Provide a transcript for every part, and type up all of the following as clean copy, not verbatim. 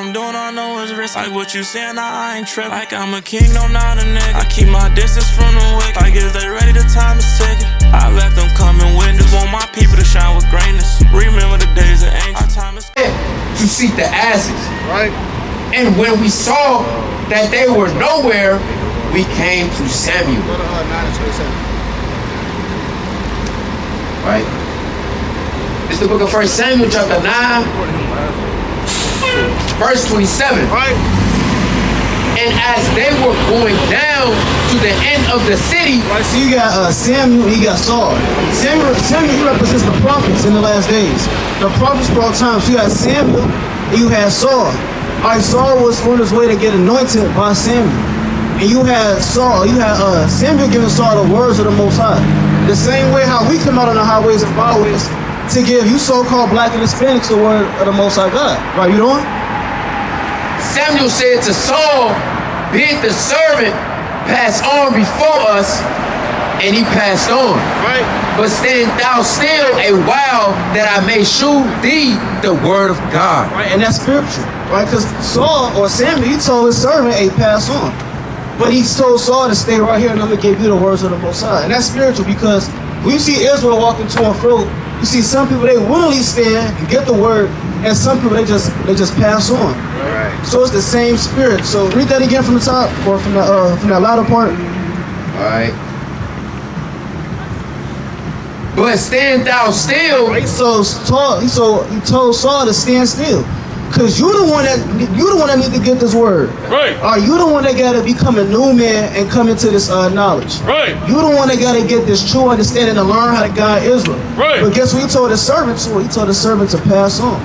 I'm doing, I know it's risky. Like what you saying, nah, I ain't trippin'. Like I'm a king, no, not a nigga. I keep my distance from the wicked. Like is they ready, the time is ticking. I let them come and witness. Want my people to shine with greatness. Remember the days of angels. Our time is to seek the asses. Right. And when we saw that they were nowhere, we came to Samuel. Go to 9:27. Right? It's the book of 1 Samuel chapter 9, verse 27. Right. And as they were going down to the end of the city, right, so you got Samuel and you got Saul. Samuel he represents the prophets in the last days. The prophets for all time. So you had Samuel and you had Saul. Alright, Saul was on his way to get anointed by Samuel. And you had Saul, you had Samuel giving Saul the words of the Most High. The same way how we come out on the highways and byways to give you so-called black and Hispanics the word of the Most High God. Right, you doing? Samuel said to Saul, bid the servant pass on before us, and he passed on. Right. But stand thou still a while, that I may shew thee the word of God. Right, and that's scripture. Right, because Saul or Samuel, he told his servant, hey, pass on. But he told Saul to stay right here and I'm going to give you the words of the Most High. And that's spiritual because when you see Israel walking to and fro, you see some people, they willingly stand and get the word, and some people, they just pass on. Right. So it's the same spirit. So read that again from the top, or from that latter part. All right. But stand thou still. Right. So he told Saul to stand still. Cause you the one that need to get this word. Right. You the one that gotta become a new man and come into this knowledge. Right. You the one that gotta get this true understanding and learn how to guide Israel. Right. But guess what he told the servant to? He told the servant to pass on.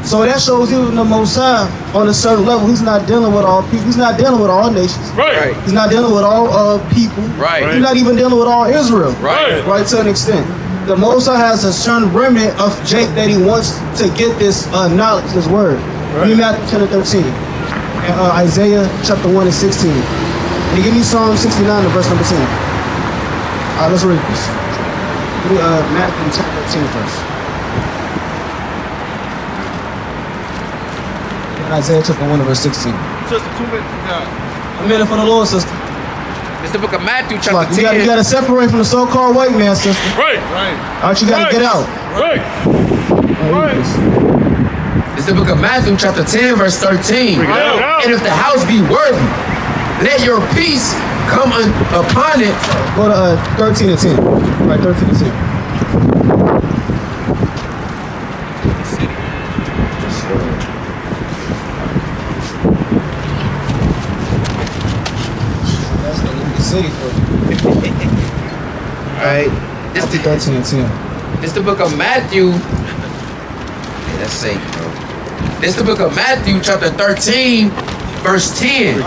So that shows you the Most High on a certain level. He's not dealing with all people. He's not dealing with all nations. Right. He's not dealing with all people. Right. He's not even dealing with all Israel. Right. Right, to an extent. The Most High has a certain remnant of Jake that he wants to get this knowledge, this word. Right. Read Matthew 10 and 13. And Isaiah chapter 1 and 16. And give me Psalm 69 and verse number 10. Alright, let's read this. Give me Matthew 10 and 13 first. And Isaiah chapter 1 and verse 16. Just 2 minutes. A minute for the Lord, sister. It's the book of Matthew chapter Like, 10. you gotta separate from the so-called white man, sister. Right. Right. Alright, you gotta get out. Right. Right. It's the book of Matthew chapter 10 verse 13. Right. And if the house be worthy, let your peace come upon it. Go to 13 and 10. Right, 13 and 10. That's the city for you. Right. This the 13 and 10. It's the book of Matthew. Yeah, that's safe, bro. It's the book of Matthew chapter 13 verse 10.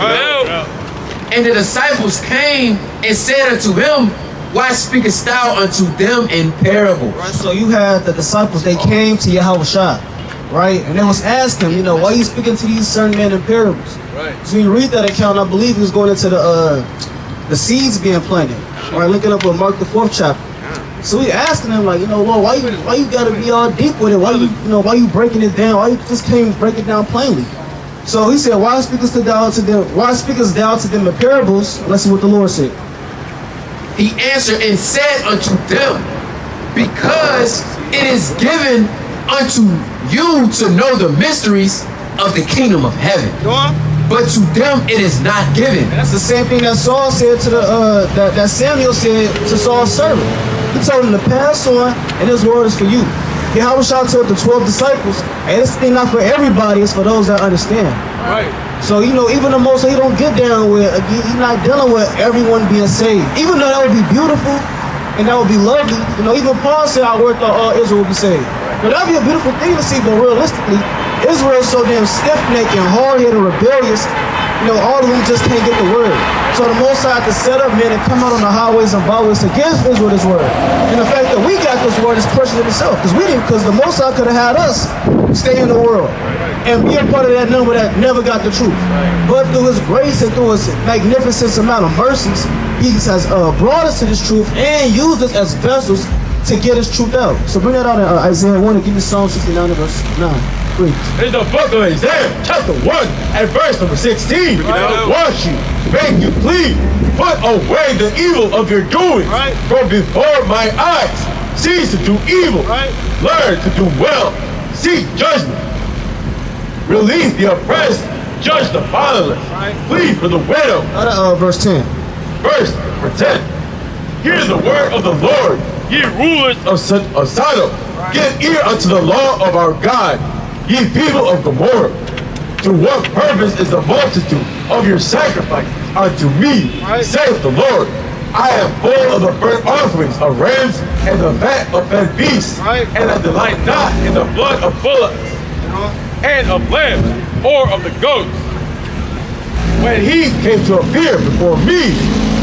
And the disciples came and said unto him, why speakest thou unto them in parables? Right, so you had the disciples, they came to Yahushua, right? And they was asking, why are you speaking to these certain men in parables? Right. So when you read that account, I believe he was going into the seeds being planted. Right, looking up with Mark the 4th chapter. So we asking him, like, Lord, why you gotta be all deep with it? Why you breaking it down? Why you just can't break it down plainly? So he said, why speakest thou to them in parables? Let's see what the Lord said. He answered and said unto them, because it is given unto you to know the mysteries of the kingdom of heaven. Go on. But to them it is not given. That's the same thing that Saul said to that Samuel said to Saul's servant. He told him to pass on, and his word is for you. Yahushua told the 12 disciples, hey, this thing not for everybody, it's for those that understand. Right. So, even the Most High, he don't get down with, he's not dealing with everyone being saved. Even though that would be beautiful, and that would be lovely, even Paul said, I worked thought all Israel would be saved. But that would be a beautiful thing to see, but realistically, Israel is so damn stiff-necked and hard-headed and rebellious, all of them just can't get the word. So the Most High had to set up men and come out on the highways and byways to give Israel this word. And the fact that we got this word is precious in itself, because the Most High could have had us stay in the world and be a part of that number that never got the truth. But through his grace and through his magnificent amount of mercies, he has brought us to this truth and used us as vessels to get his truth out. So bring that out in Isaiah 1 and give me Psalm 69 verse 9. Read. In the book of Isaiah, chapter 1 and verse number 16. Wash you, make you clean, put away the evil of your doing from before my eyes. Cease to do evil, learn to do well, seek judgment, release the oppressed, judge the fatherless, plead for the widow. Verse 10. Verse number 10. Hear the word of the Lord, ye rulers of Sodom. Give ear unto the law of our God, ye people of Gomorrah. To what purpose is the multitude of your sacrifices unto me, saith the Lord? I am full of the burnt offerings of rams and the fat of fed beasts, and I delight not in the blood of bullocks and of lambs or of the goats. When he came to appear before me,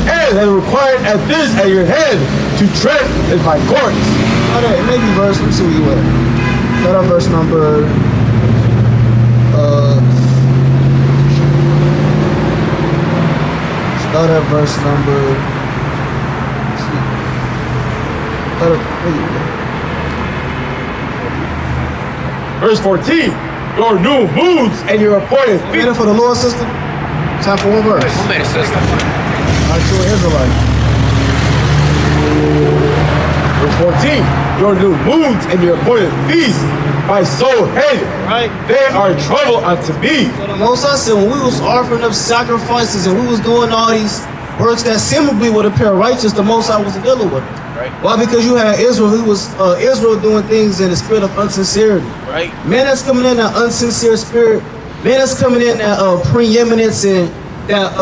and had required at this at your hand to tread in my courts. Okay, maybe verse, let's see where you at. Start on verse number, start at verse number, let's see. Start at, where you at? Verse 14, your new moons and your appointed feet. Ready for the Lord, sister? Time for one verse. Who made a system? All right, to an Israelite. Verse 14, your new moons and your appointed feasts, my soul hated. They are trouble unto me. So the Most High said when we was offering up sacrifices and we was doing all these works that seemingly would appear righteous, the Most High wasn't dealing with it. Why? Because you had Israel, who was Israel doing things in the spirit of insincerity. Man that's coming in that unsincere spirit, man that's coming in that preeminence and that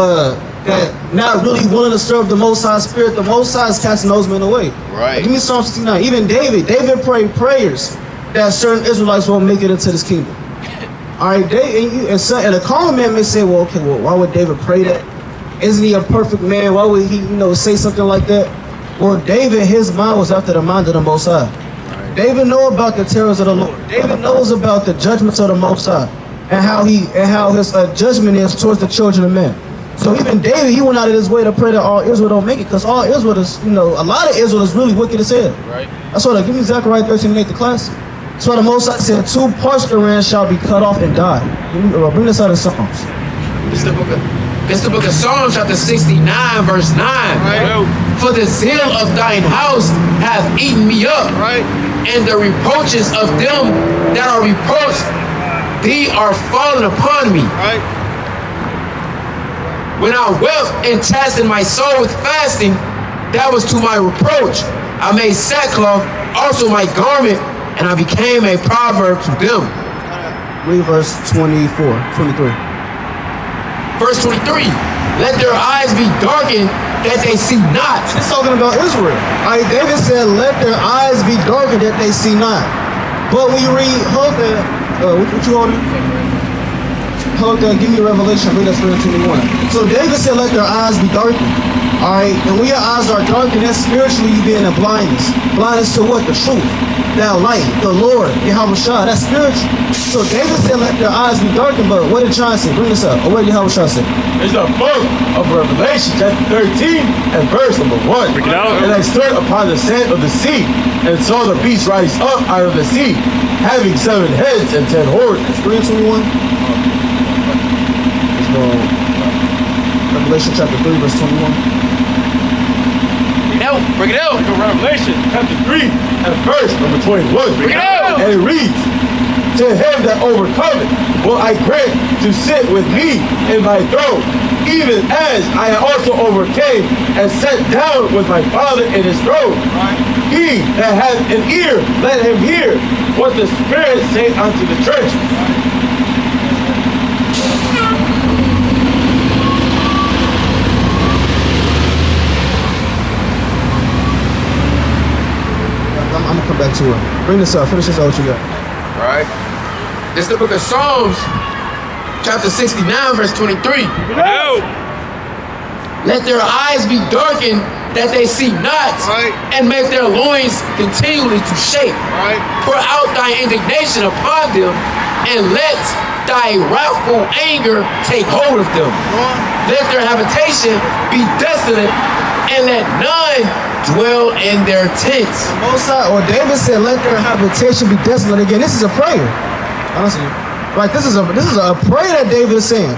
not really willing to serve the Most High spirit. The Most High is casting those men away. Give me Psalm 69. Even David prayed prayers that certain Israelites won't make it into this kingdom. All right, and a common man may say, well, okay, well, why would David pray that? Isn't he a perfect man? Why would he, say something like that? Well, David, his mind was after the mind of the Most High. David knows about the terrors of the Lord. David knows about the judgments of the Most High and how his judgment is towards the children of men. So even David, he went out of his way to pray that all Israel don't make it, because all Israel is, a lot of Israel is really wicked as hell. That's why, give me Zechariah 13:8, the class. That's why the Most High said, 2 parts of the land shall be cut off and die. Bring this out of Psalms. This is the book of Psalms, chapter 69, verse 9. For the zeal of thine house hath eaten me up, and the reproaches of them that are reproached thee are fallen upon me. When I wept and chastened my soul with fasting, that was to my reproach. I made sackcloth also my garment, and I became a proverb to them. Read verse 23. Verse 23, let their eyes be darkened that they see not. It's talking about Israel. All right, David said, let their eyes be darkened that they see not. But when you read, hold that, what you holding? Hold that, give me Revelation, read that 21. So David said, let their eyes be darkened. All right, and when your eyes are darkened, that's spiritually you being in blindness. Blindness to what? The truth. That light, the Lord, Yahweh Shah, that's spiritual. So David said, let their eyes be darkened, but what did John say? Bring this up. Or what did Yahweh Shah say? It's the book of Revelation, chapter 13, and verse number 1. And I stood upon the sand of the sea, and saw the beast rise up out of the sea, having 7 heads and 10 horns. That's 3:21. Let's go. Revelation chapter 3, verse 21. Bring it out. Revelation chapter 3 and verse number 21. Bring it out. And it reads, to him that overcometh will I grant to sit with me in my throne, even as I also overcame and sat down with my Father in his throne. He that hath an ear, let him hear what the Spirit saith unto the churches. I'm gonna come back to it. Bring this up. Finish this out. What you got? Right. This is the book of Psalms, chapter 69, verse 23. Let their eyes be darkened that they see not, and make their loins continually to shake. Pour out thy indignation upon them, and let thy wrathful anger take hold of them. Let their habitation be desolate, and let none dwell in their tents. Most High, or David said, let their habitation be desolate. Again, this is a prayer. Honestly. Like this is a prayer that David is saying.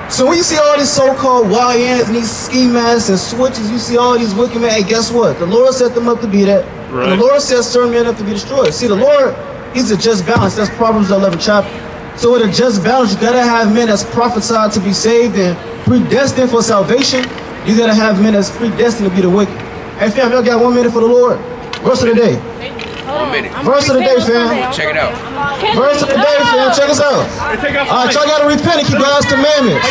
So when you see all these so-called YNs and these ski masks and switches, you see all these wicked men. Hey, guess what? The Lord set them up to be that. Right. And the Lord set certain men up to be destroyed. See, the Lord, He's a just balance. That's Proverbs 11 chapter. So with a just balance, you gotta have men that's prophesied to be saved and predestined for salvation. You gotta have men that's predestined to be the wicked. Hey fam, y'all got 1 minute for the Lord? Verse of the day. 1 minute. Verse of the day, fam. Check it out. Verse of the day, fam. Check us out. Alright, y'all gotta repent and keep God's commandments.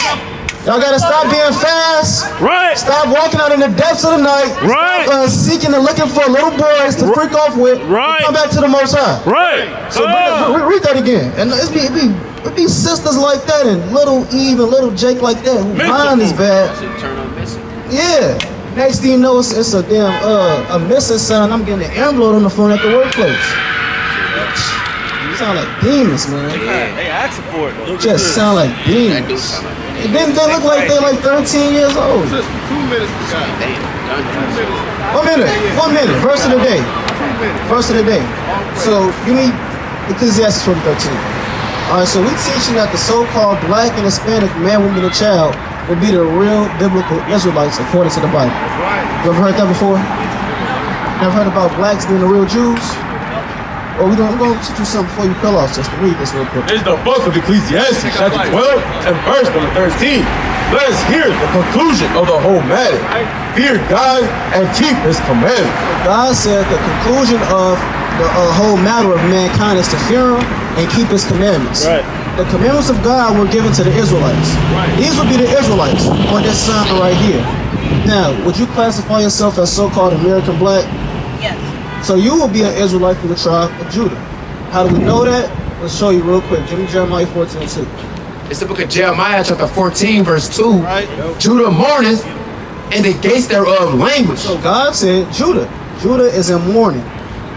Y'all gotta stop being fast. Right. Stop walking out in the depths of the night. Right. Stop seeking and looking for little boys to freak off with. Right. And come back to the Most High. Right. So read that again. And it be sisters like that and little Eve and little Jake like that who mind is bad. Turn on missing. Yeah. Next thing you know, it's a damn a missing son. I'm getting an envelope on the phone at the workplace. You sound like demons, man. Yeah. They asking for it. Though. Just sound like That do demons. sound like And then they look like they're like 13 years old. Just 2 minutes to God. damn. 2 minutes. 1 minute. Verse of the day. 2 minutes. Verse of the day. So give me Ecclesiastes 13. All right, so we teaching that the so-called black and Hispanic man, woman, and child will be the real biblical Israelites according to the Bible. Right. You ever heard that before? Never heard about blacks being the real Jews? Well, we're gonna teach you something before you peel off, sister. Read this real quick. It's the book of Ecclesiastes, chapter 12 and verse number 13. Let us hear the conclusion of the whole matter. Fear God and keep His commandments. God said the conclusion of the whole matter of mankind is to fear Him and keep His commandments. Right. The commandments of God were given to the Israelites. Right. These would be the Israelites on this sign right here. Now, would you classify yourself as so-called American black? Yes. So you will be an Israelite from the tribe of Judah. How do we know that? Let's show you real quick. Give me Jeremiah 14:2. It's the book of Jeremiah, chapter 14, verse 2. Right. Judah mourneth, and the gates thereof languish. So God said Judah. Judah is in mourning.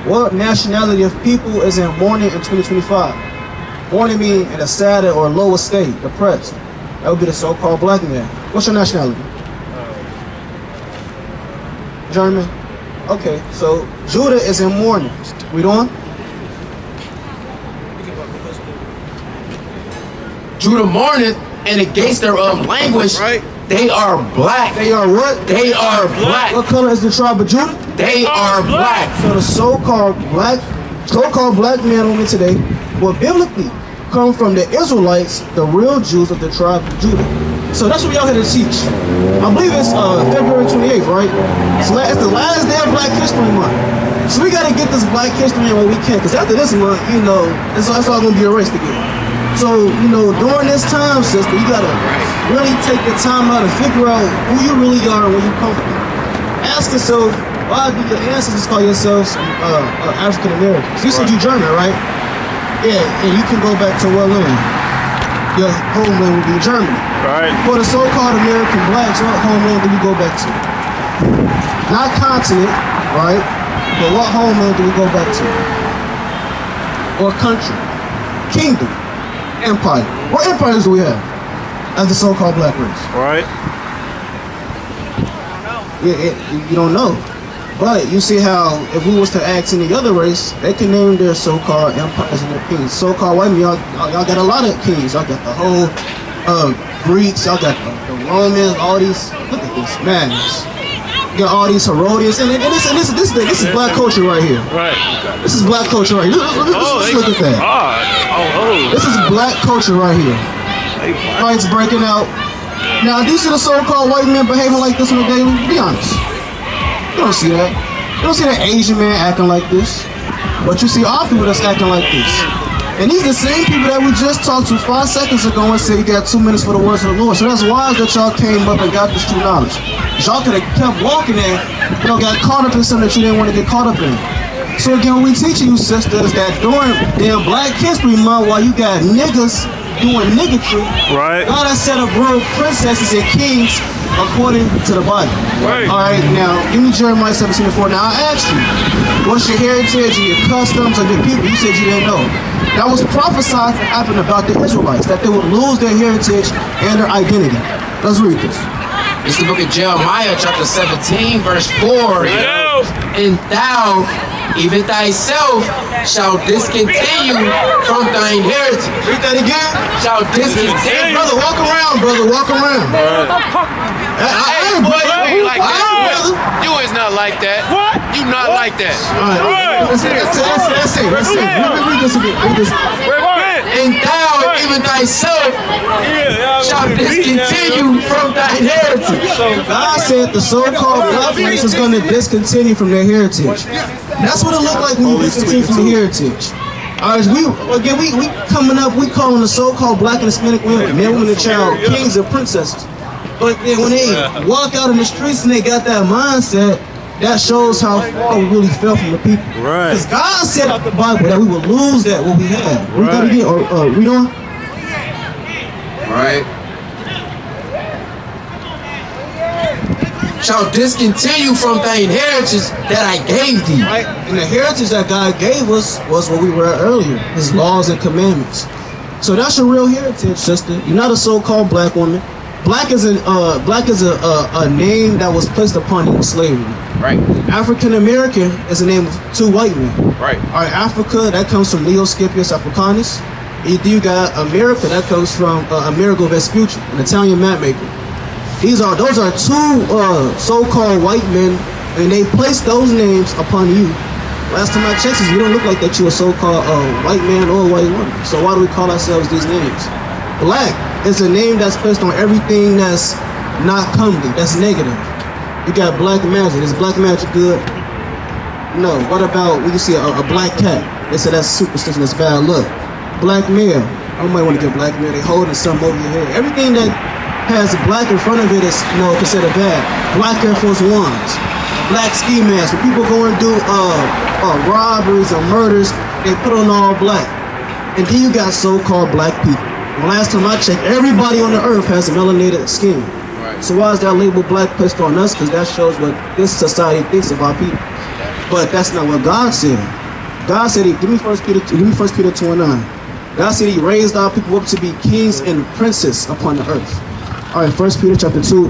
What nationality of people is in mourning in 2025? Mourning means in a sadder or lower state, depressed. That would be the so-called black man. What's your nationality? German? Okay, so Judah is in mourning. Read on. Judah mourneth, and the gates thereof languish. Right. They are black. They are what? They are black. What color is the tribe of Judah? They are black. So the so-called black man woman today will biblically come from the Israelites, the real Jews of the tribe of Judah. So that's what we out here to teach. I believe it's February 28th, right? It's the last day of Black History Month. So we gotta get this Black History in when we can, because after this month, you know, that's all gonna be erased again. So, you know, during this time, sister, you gotta really take the time out and figure out who you really are and where you come from. Ask yourself, why do your ancestors call yourselves African Americans? You said you German, right? Yeah, and you can go back to what land? Your homeland would be Germany. Right. For the so-called American blacks, what homeland do we go back to? Not continent, right? But what homeland do we go back to? Or country? Kingdom? Empire? What empires do we have as the so-called black race? Right. Yeah, you don't know. But you see how if we was to ask any other race, they can name their so-called empires and their kings. So-called white men, y'all got a lot of kings. Y'all got the whole Greeks, y'all got the Romans, all these. Look at this madness. You got all these Herodians, and this is black culture right here. Right. This is black culture right here. Let's look at that. Oh. This is black culture right here. Fights breaking out. Now, do you see the so-called white men behaving like this on a daily? Be honest. You don't see that. You don't see that Asian man acting like this. But you see our people that's acting like this. And these are the same people that we just talked to 5 seconds ago and said you got 2 minutes for the words of the Lord. So that's wise that y'all came up and got this true knowledge. Y'all could have kept walking there, got caught up in something that you didn't want to get caught up in. So again, we teaching you sisters that during damn Black History Month, while you got niggas doing niggatry, Right. God has set up royal princesses and kings according to the Bible. Right. All right, now give me Jeremiah 17:4. Now I asked you, what's your heritage and your customs of your people? You said you didn't know. That was prophesied to happen about the Israelites, that they would lose their heritage and their identity. Let's read this. It's the book of Jeremiah, chapter 17, verse 4. Yo. And thou, even thyself, shall discontinue from thy inheritance. Read that again. Shall discontinue. Brother, walk around, brother. Walk around. Hey, boy, you ain't like that. You is not like that. What? You not like that. All right. Let's see. Read this again. Read this. And thou, even thyself, shall discontinue from thy inheritance. God said the so-called black race is going to discontinue from their heritage. That's what it looked like when you discontinue from the heritage. All right, we coming up, we calling the so-called black and Hispanic women, men, women, and child, kings and princesses. But then when they walk out in the streets and they got that mindset, that shows how far we really fell from the people. Right. Because God said out the Bible that we would lose that what we had. Read that again, or read on. Right. Shall discontinue from thy inheritance that I gave thee. Right? And the heritage that God gave us was what we were at earlier, His laws and commandments. So that's your real heritage, sister. You're not a so-called black woman. Black is a name that was placed upon you in slavery. Right. African American is the name of two white men. Right. All right, Africa, that comes from Leo Scipius Africanus. You got America, that comes from Amerigo Vespucci, an Italian map maker. Those are two so-called white men, and they placed those names upon you. Last time I checked, you don't look like that you're a so-called white man or a white woman. So why do we call ourselves these names? Black is a name that's placed on everything that's not comely, that's negative. You got black magic. Is black magic good? No. What about when you see a black cat? They say that's superstition, that's bad luck. Black male. I might want to get black male. They holding something over your head. Everything that has black in front of it is considered bad. Black Air Force Ones, black ski masks. When people go and do robberies or murders, they put on all black. And then you got so-called black people. The last time I checked, everybody on the earth has a melanated skin. Right. So why is that label black placed on us? Because that shows what this society thinks of our people. But that's not what God said. God said, give me 1 Peter 2:9. God said He raised our people up to be kings and princes upon the earth. All right, 1 Peter chapter 2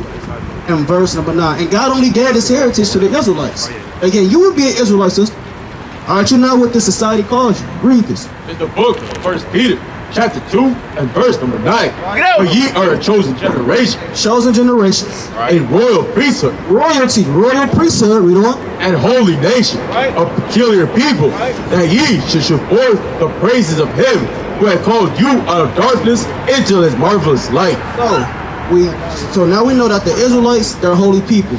and verse number 9. And God only gave this heritage to the Israelites. Again, you would be an Israelite, sister. All right, you know what this society calls you. Read this. In the book of 1 Peter, chapter 2 and verse number 9. For ye are a chosen generation. Chosen generation. A royal priesthood. Royalty, royal priesthood, read on. And holy nation. A peculiar people. That ye should show forth the praises of Him who had called you out of darkness into His marvelous light. So now we know that the Israelites, they're holy people.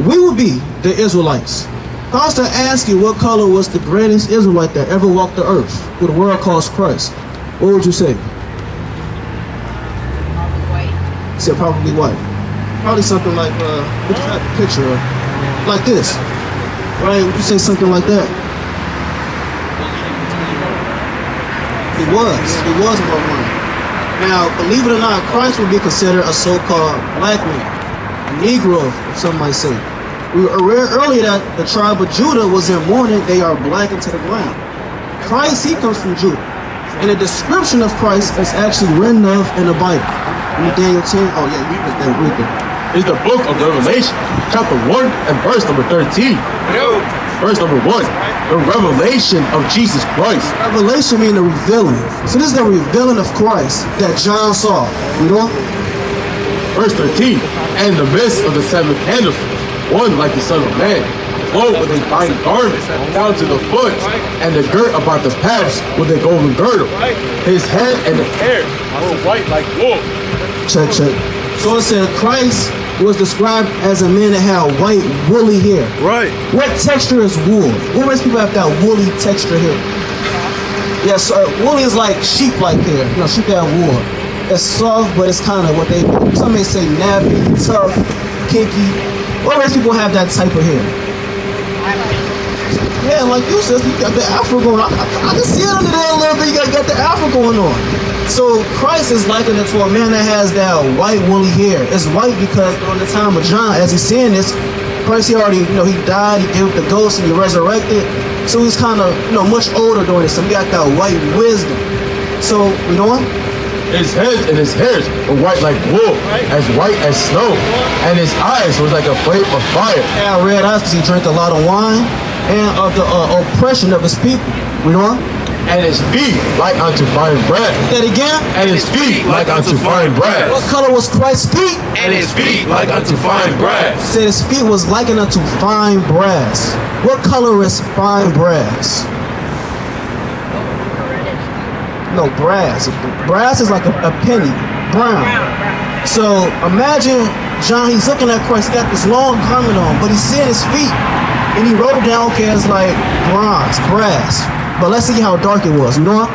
We would be the Israelites. If I was to ask you what color was the greatest Israelite that ever walked the earth, who the world calls Christ, what would you say? White. You said probably white. Probably something like, what you got the picture of? Like this. Right? Would you say something like that? He was more white. Now, believe it or not, Christ would be considered a so-called black man, a Negro, some might say. We read earlier that the tribe of Judah was in mourning; they are blackened to the ground. Christ, He comes from Judah, and the description of Christ is actually written of in the Bible. In Daniel 10, oh yeah, you read that. It's the book of Revelation, chapter 1 and verse number 13. Verse number 1, the revelation of Jesus Christ. Revelation means the revealing. So this is the revealing of Christ that John saw. You know? Verse 13, and in the midst of the seven candlesticks, one like the Son of Man, clothed with a fine garment down to the foot, and the girt about the paps with a golden girdle. His head and the hair were white like wool. Check. So it said Christ was described as a man that had white, woolly hair. Right. What texture is wool? What makes people have that woolly texture hair? Yes, woolly is like sheep-like hair. You know, sheep have wool. It's soft, but it's kind of what some may say nappy, tough, kinky. What makes people have that type of hair? Yeah, like you said, you got the afro going on. I can see it under there a little bit. You got the afro going on. So Christ is likened to a man that has that white woolly hair. It's white because during the time of John, as he's saying this, Christ, he already, he died, he gave up the ghost, and he resurrected. So he's kind of, much older during this. So he got that white wisdom. So, His head and his hairs were white like wool, as white as snow, and his eyes was like a flame of fire. Yeah, red eyes because he drank a lot of wine. and of the oppression of his people. Read on. And his feet like unto fine brass. Say that again. And his feet like unto fine What brass. color was Christ's feet? And his feet like unto fine brass. Said his feet was likened unto fine brass. What color is fine brass? No, brass. Brass is like a penny, brown. So imagine John, he's looking at Christ, he got this long garment on, but he's seeing his feet. And he wrote it down, okay, it's like bronze, brass. But let's see how dark it was, you know?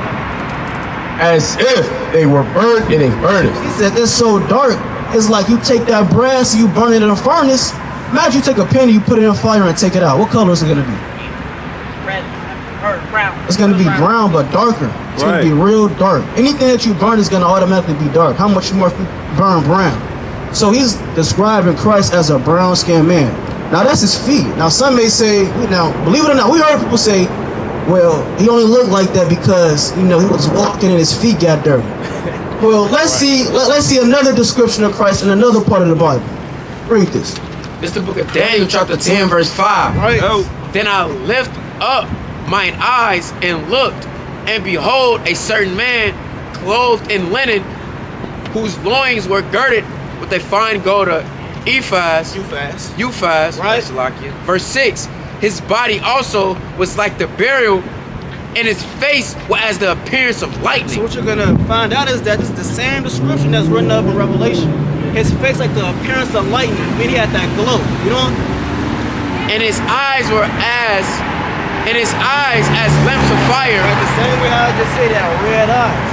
As if they were burned in a furnace. He said it's so dark, it's like you take that brass, you burn it in a furnace. Imagine you take a penny, you put it in a fire and take it out. What color is it gonna be? Red or brown. It's gonna be brown, but darker. It's gonna be real dark. Anything that you burn is gonna automatically be dark. How much more if you burn brown? So he's describing Christ as a brown-skinned man. Now that's his feet. Now some may say, now believe it or not, we heard people say, well, he only looked like that because, you know, he was walking and his feet got dirty. Well, let's see another description of Christ in another part of the Bible. Read this. It's the book of Daniel, chapter 10, verse 5. Right. Then I lift up mine eyes and looked, and behold, a certain man clothed in linen, whose loins were girded with a fine gold ephod. Right. Verse 6. His body also was like the burial, and his face was as the appearance of lightning. So what you're gonna find out is that this is the same description that's written up in Revelation. His face like the appearance of lightning. I mean, he had that glow. You know? And his eyes as lamps of fire. Like the same way how I just said that, red eyes.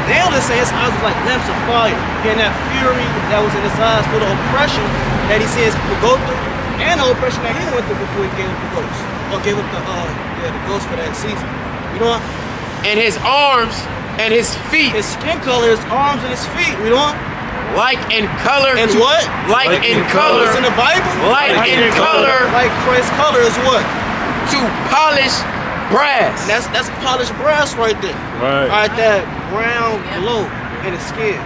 They only say his eyes was like lamps of fire. And that fury that was in his eyes through the oppression that he sees people go through, and the oppression that he went through before he gave up the ghost. Or gave up the ghost for that season. You know what? And his arms and his feet. His skin color, his arms and his feet. You know what? Like in color. And what? Like in color. It's in the Bible? Like in color. Like Christ's color is what? To polish brass. That's polished brass right there. Right. All right, that brown glow in his skin.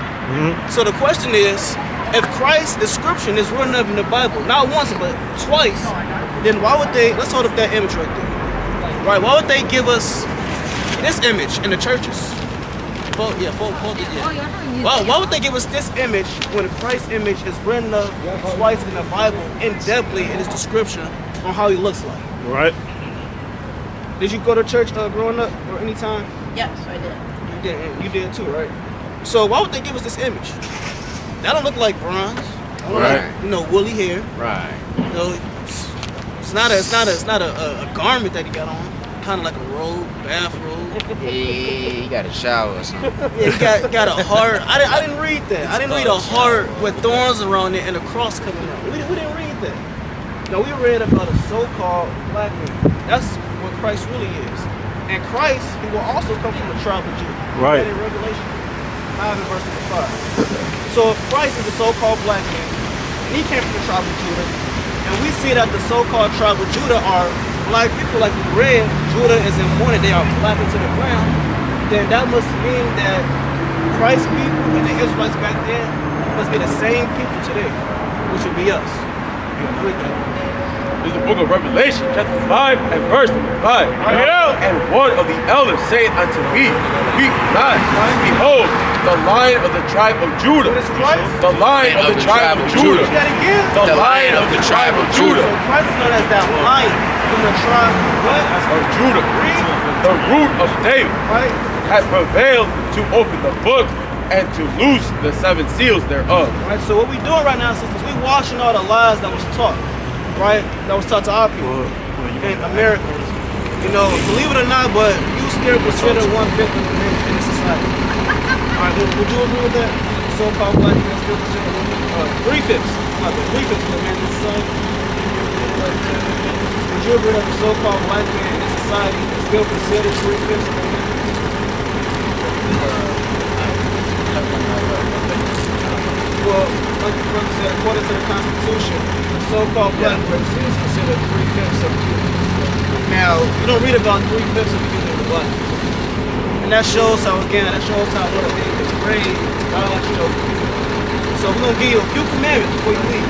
So the question is, if Christ's description is written up in the Bible, not once but twice, then why would they, let's hold up that image right there. Right, why would they give us this image in the churches? Why would they give us this image when Christ's image is written up twice in the Bible in-depthly in his description on how he looks like? Right. Did you go to church growing up or any time? Yes, I did. You did, and you did too, right? So why would they give us this image? That don't look like bronze. Right. Like, you know, woolly hair. Right. You know, it's not a garment that he got on. Kind of like a robe, bathrobe. Yeah, he got a shower or something. Yeah, he got a heart. I didn't read that. I didn't read a heart with thorns around it and a cross coming out. We didn't read that. No, we read about a so-called black man. That's what Christ really is. And Christ, he will also come from the tribe of Judah. Right. In Revelation 5 and verse 5. So if Christ is a so-called black man, and he came from the tribe of Judah, and we see that the so-called tribe of Judah are black people like we read, Judah is in mourning, they are black into the ground, then that must mean that Christ's people and the Israelites back then must be the same people today, which would be us. You agree with that? This is the book of Revelation, chapter 5 and verse 5. And one of the elders saith unto me, weep not, behold, the Lion of the tribe of Judah. The Lion of the tribe of Judah. The Lion of the tribe of Judah. So Christ is known as that lion from the tribe of Judah. The root of David has prevailed to open the book and to loose the 7 seals thereof. Right, so what we doing right now, sisters, we washing all the lies that was taught, right? That was taught to our people in America. You know, believe it or not, but you still consider 1/5 of the men in the society. All right, would you agree with that? So-called black men still consider 3/5. 3/5 of the men in society. Would you agree that the so-called black man in society is still considered 3/5 of the men? Well, like the brother said, according to the Constitution, the so-called black race is considered 3/5 of the people. Now, you don't read about 3/5 of the people in the Bible. And that shows how, again, what a thing is raised, how much you know. So we're going to give you a few commandments before you leave.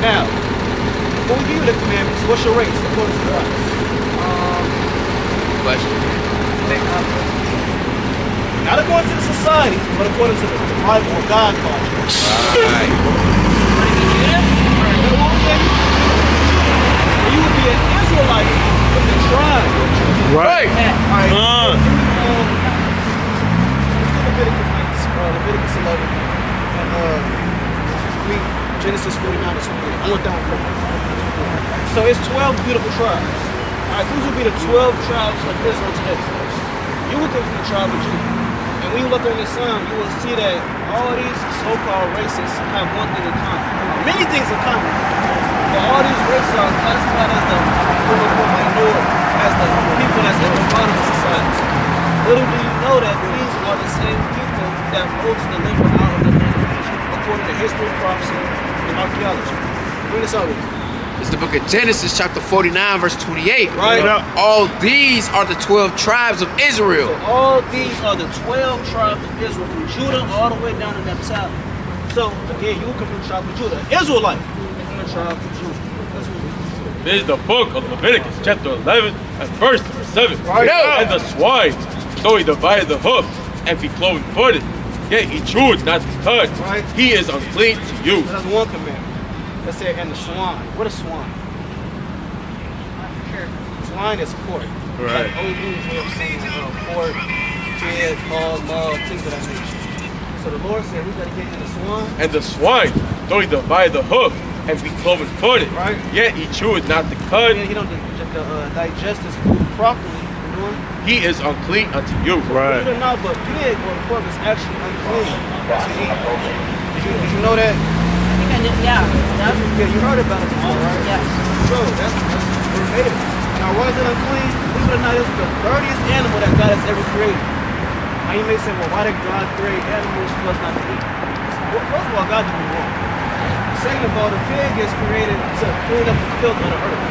Now, before we give you the commandments, what's your race according to the Bible? question. Not according to the society, but according to the Bible or God culture. Right. You would be an Israelite from the tribe. Right. Alright. Leviticus 11 and read Genesis 49 to 28. I went down first. So it's 12 beautiful tribes. Alright, these would be the 12 tribes of Israel today. You would come from the tribe of Judah. And when you look on the sun, you will see that all these so-called races have one thing in common. Many things in common. But all these races are classified as the as the people that's at the bottom of society. Little do you know that these are the same people that Moses delivered out of the land of Egypt, according to history, prophecy, and archaeology. Bring this out with you. It's the book of Genesis, chapter 49, verse 28. Right. All these are the 12 tribes of Israel. So all these are the 12 tribes of Israel, from Judah all the way down to Naphtali. So again, you come from the tribe of Judah. Israelite from the tribe of Judah. That's what it is. This is the book of Leviticus, chapter 11, and verse number 7. Right. And the swine, though he divided the hoof and be cloven-footed, yet he chewed not the cud. Right. He is unclean to you. So that's one commandment. Let's say, and the swine. What is swine? Swine is pork. Right. Like old English way of saying pork, pig, hog, log, things of that nature. So the Lord said we got to get in the swine. And the swine, though he divided the hoof and be cloven-footed, Right. yet he chewed not the cud. He don't digest his food properly. You know? He is unclean unto you. Believe it or not, but pig or pork is actually unclean to eat. Did you know that? Yeah. Yeah, you heard about it before, right? Yes. So that's verbatim. Now, why is it unclean? Believe it or not, it's the dirtiest animal that God has ever created. Now you may say, well, why did God create animals for us not to eat? Well, first of all, God did it wrong. Second of all, the pig is created to clean up the filth of the earth.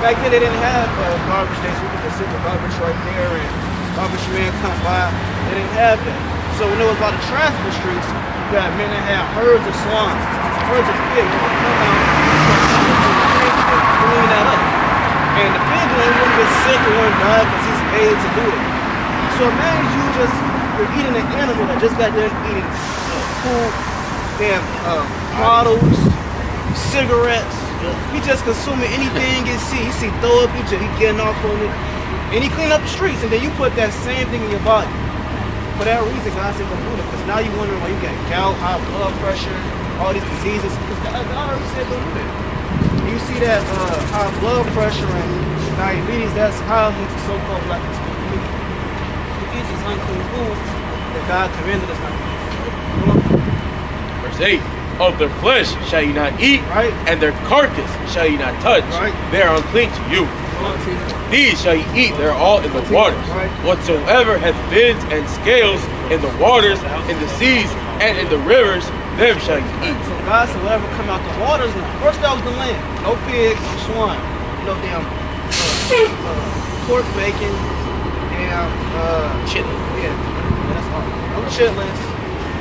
Back then, they didn't have garbage days. We could just sit the garbage right there and garbage man come by. They didn't have that. So when there was a lot of traffic in the streets, you got men that had herds of swine, herds of pigs. They would come out and clean that up. And the pig wouldn't get sick or wouldn't die because he's made to do it. So imagine you're eating an animal that just got done eating food, damn bottles, cigarettes. He just consuming anything he see throw up, he getting off on it. And he clean up the streets, and then you put that same thing in your body. For that reason, God said don't do it, because now you're wondering why you got gout, high blood pressure, all these diseases, because God already said don't do that. And you see that high blood pressure and diabetes, that's how into so-called black people. You eat these unclean foods that God commanded us not to eat. Verse 8. Of their flesh shall ye not eat, Right. and their carcass shall ye not touch. Right. They are unclean to you. These shall ye eat, they're all in the waters. Right. Whatsoever hath fins and scales in the waters, in the seas, and in the rivers, them shall ye eat. So God said, whatever come out the waters now. First that was the land. No pig, no swine. No damn pork bacon, damn Chitlin. yeah, that's all. No chitlins,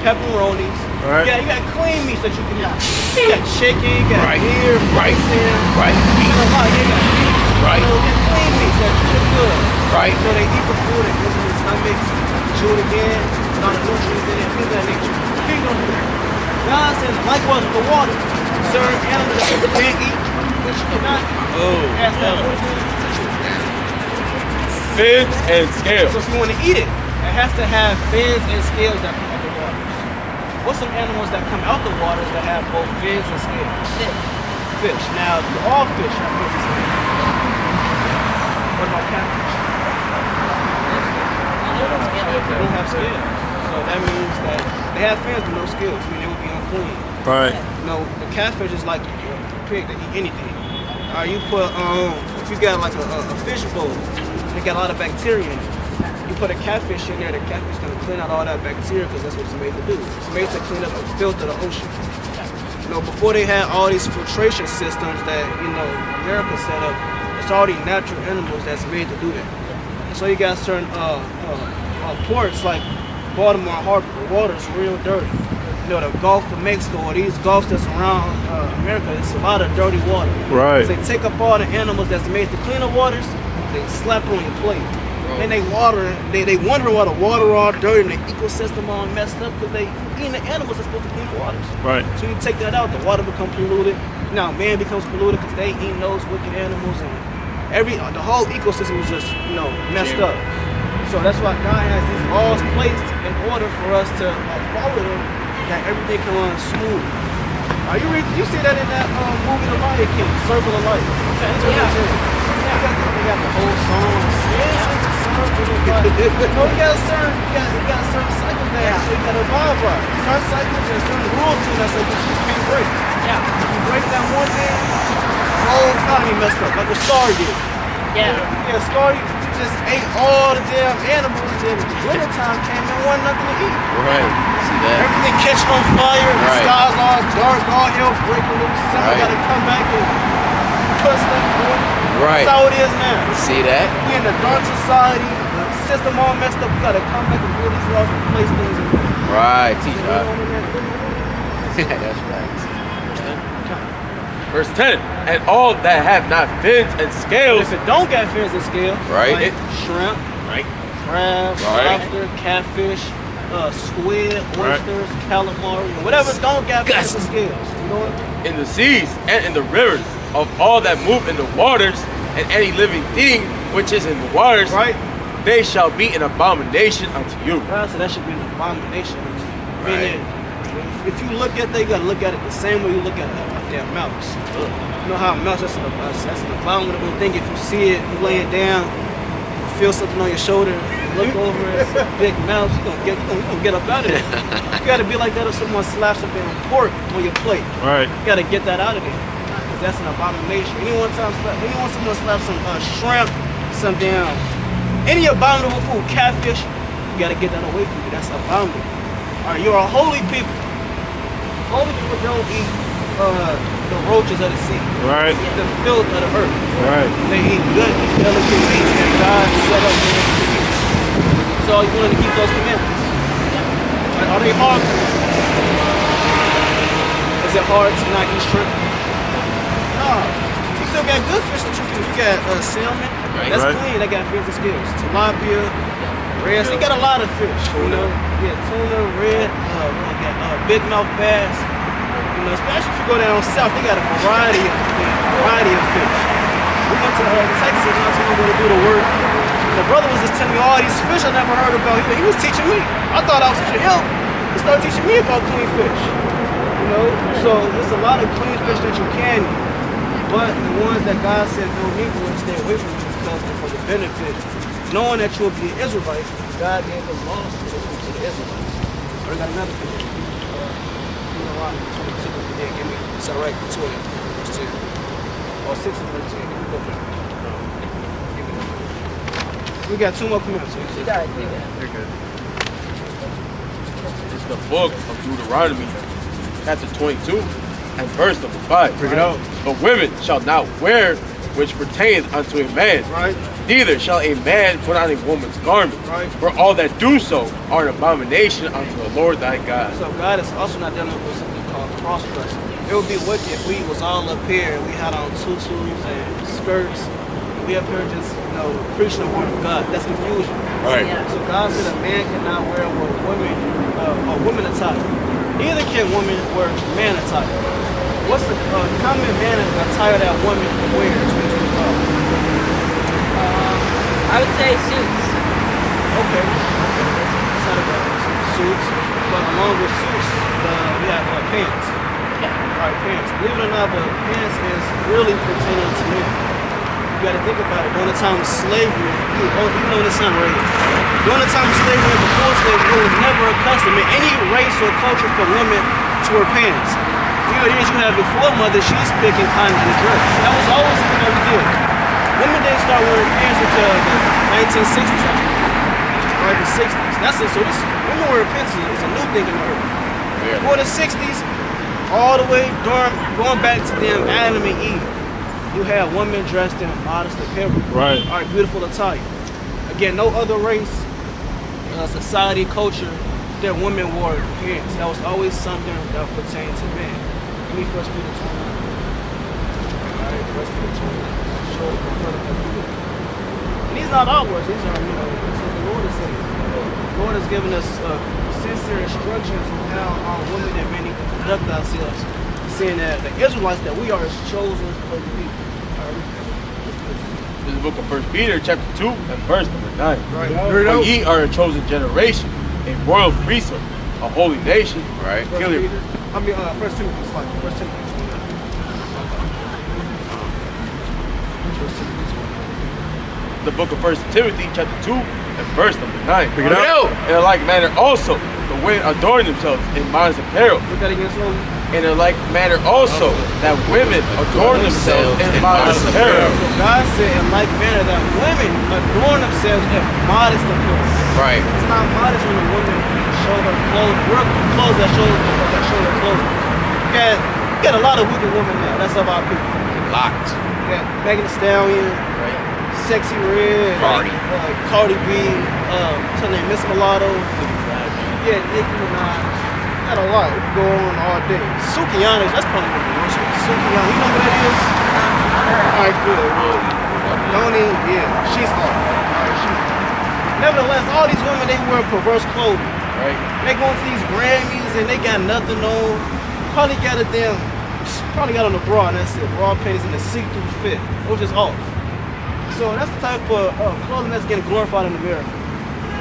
pepperonis. Right. You got clean meats that you can eat. You got chicken, you got Right. deer, Right. bison, Right. you got a lot. You got beef. Right. You know, you got clean meats that's really good. Right. So they eat the food, they go to the stomachs, chew it again, put all the nutrients in it, things of that nature. Pig don't do that. God said, likewise with the water. Certain animals that you can't eat, which you cannot eat. Oh. Ask that one. Fins and scales. So if you want to eat it, it has to have fins and scales that come out the water. What's some animals that come out the waters that have both fins and scales? Fish. Now, all fish have fins and scales. What about catfish? They don't have scales. So that means that they have fins but no scales. I mean, they would be unclean. Right. You know, the catfish is like a pig that eat anything. You put, if you got like a fish bowl, they got a lot of bacteria in it. You put a catfish in there, the catfish is gonna clean out all that bacteria because that's what it's made to do. It's made to clean up the filth of the ocean. You know, before they had all these filtration systems that, America set up, it's already natural animals that's made to do that. And so you got certain ports like Baltimore Harbor, the water's real dirty. You know, the Gulf of Mexico or these gulfs that's around America, it's a lot of dirty water. Right. So they take up all the animals that's made to clean the waters, they slap it on your plate. Then they water, they wondering why the water all dirty and the ecosystem all messed up because they eating the animals that's supposed to clean the waters. Right. So you take that out, the water becomes polluted. Now man becomes polluted because they eating those wicked animals and the whole ecosystem is just messed up. So that's why God has these laws placed in order for us to follow them, that everything can run smooth. You see that in that movie The Lion King, Circle of Life. They got the whole song. You got certain cycles there, so you got to abide by. Certain cycles and certain rules to that cycle you can't break. Yeah. You break that one thing, the whole economy messed up, like what Scar did. Yeah, Scar just ate all the damn animals, and the winter time came and wasn't nothing to eat. Right. See that? Everything catching on fire, the sky's all dark, all hell breaking loose. Somebody gotta come back and put stuff on. Right. That's how it is now. See that? We in the dark society, the system all messed up. We gotta come back and build these laws and place things in. Right, teach us. That's right. Verse 10, and all that have not fins and scales. If it don't got fins and scales, right? Like shrimp, right? Crab, lobster, catfish, squid, oysters, calamari, whatever don't got fins and scales. You know what? In the seas and in the rivers, of all that move in the waters, and any living thing which is in the waters, right? They shall be an abomination unto you. God said that should be an abomination unto you. Meaning, if you look at that, you gotta look at it the same way you look at a damn mouse. You know how a mouse, that's an abominable thing. If you see it, you laying down, you feel something on your shoulder, you look over, it's a big mouse, you're gonna get up out of it. You gotta be like that if someone slaps a damn pork on your plate. Right. You gotta get that out of there. Because that's an abomination. Anyone someone slaps some shrimp, some damn, any abominable food, catfish, you gotta get that away from you. That's abominable. Alright, you're a holy people. Holy people don't eat the roaches of the sea. Right. The filth of the earth. Right. They eat good, delicate meats that God set up for them to eat. So you want to keep those commandments. Are they hard? Is it hard to not eat shrimp? No. You still got good fish that you can. You got salmon. That's clean. They got fins and scales. Tilapia, red. They got a lot of fish. Tuna. Yeah, tuna, red. They got big mouth bass. You know, especially if you go down south, they got a variety of fish. We went to Texas not too long ago to do the work. The brother was just telling me all these fish I never heard about. He was teaching me. I thought I was teaching him. He started teaching me about clean fish. You know, so there's a lot of clean fish that you can eat. But the ones that God said don't eat, will stay away from you because they're for the benefit. Knowing that you'll be an Israelite, God gave the laws to the Israelites. So we got another thing. Deuteronomy 22. Yeah, give me. It's all right. 20. Verse 10. Or 6 and 13. Give me both of them. Give me that. We got two more commandments. You got it. You're good. It's the book of Deuteronomy, chapter 22, and verse number 5. Bring it out. But women shall not wear which pertains unto a man. Right. Neither shall a man put on a woman's garment. Right. For all that do so are an abomination unto the Lord thy God. So God is also not dealing with something called cross-dressing. It would be wicked if we was all up here and we had on tutus and skirts. We up here just, preaching the word of God. That's confusion. Right. So God said a man cannot wear what women attire. Neither can women wear man attire. What's the common man attire that women can wear in 2025? I would say suits. Okay. That's not a bad suits. But along with suits, we have pants. Alright, pants. Believe it or not, but pants is really pertaining to men. You gotta think about it. During the time of slavery, you know this sound right. During the time of slavery, before slavery, it was never a custom in any race or culture for women to wear pants. You have your foremother, she's picking cotton in the dress. That was always something that we did. Women didn't start wearing pants until the 1960s, or the 60s. That's it. So women wearing pants is a new thing in the earth. Before the 60s, all the way going back to them Adam and Eve, you had women dressed in modest apparel. Right. All right, beautiful attire. Again, no other race, society, culture, that women wore pants. That was always something that pertained to men. Give me 1 Peter 2. Alright, 1 Peter 2. Show the front of the And these are not our words. These are, this is what the Lord is saying. The Lord has given us sincere instructions on how our women and men need to conduct ourselves, saying that the Israelites, that we are his chosen holy people. This is the book of 1 Peter, chapter 2, and verse number 9. Right. For ye are a chosen generation, a royal priesthood, a holy nation. Right. First Kill it. Peter. I mean, First Timothy. It's like First Timothy. The book of 1 Timothy, chapter 2, and verse number 9. Pick it up. In like manner also, the women adorn themselves in modest apparel. Look at it again slowly. In a like manner also, that women adorn themselves in modest apparel. So God said in like manner that women adorn themselves in modest appearance. Right. It's not modest when a woman show her clothes, wear clothes that show her clothes. You got a lot of wicked women now. That's of our people. Locked. You got Megan Thee Stallion, Right. Sexy Red, Cardi B, what's her name, Miss Mulatto. Yeah, Nicki Minaj. Got a lot. We can go on all day. Sukiyana, that's probably what the worst one. Sukiyana, you know what that is? Alright, good. Noni, yeah, she's hard. Nevertheless, all these women, they wear perverse clothing. Right. They go into these Grammys and they got nothing on. Probably got on a bra and that's it. Bra panties and a see-through fit. It was just off. So that's the type of clothing that's getting glorified in America.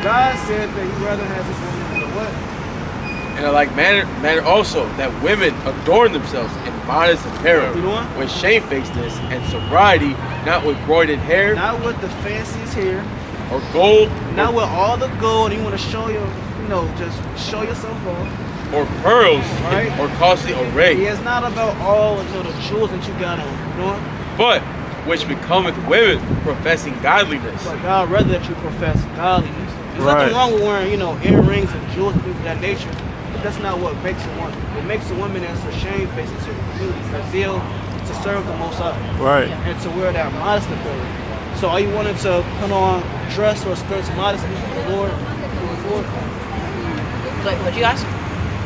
God said that he'd rather have this woman than what? In a like manner also, that women adorn themselves in modest apparel, You doing? with shamefacedness and sobriety, not with broided hair Not with the fanciest hair, or gold not with all the gold. You want to show your, just show yourself off. or pearls Right. or costly array, Yeah, it's not about all the jewels that you got on. You know what? but which becometh women professing godliness. But God rather that you profess godliness. There's nothing wrong with wearing, earrings and jewels and things of that nature. But that's not what makes a woman. What makes a woman is her shamefaced, it's her humility, her zeal to serve the Most High. Right. And to wear that modest apparel. So are you wanting to put on dress or skirts modestly for the Lord moving forward? Like what you asked?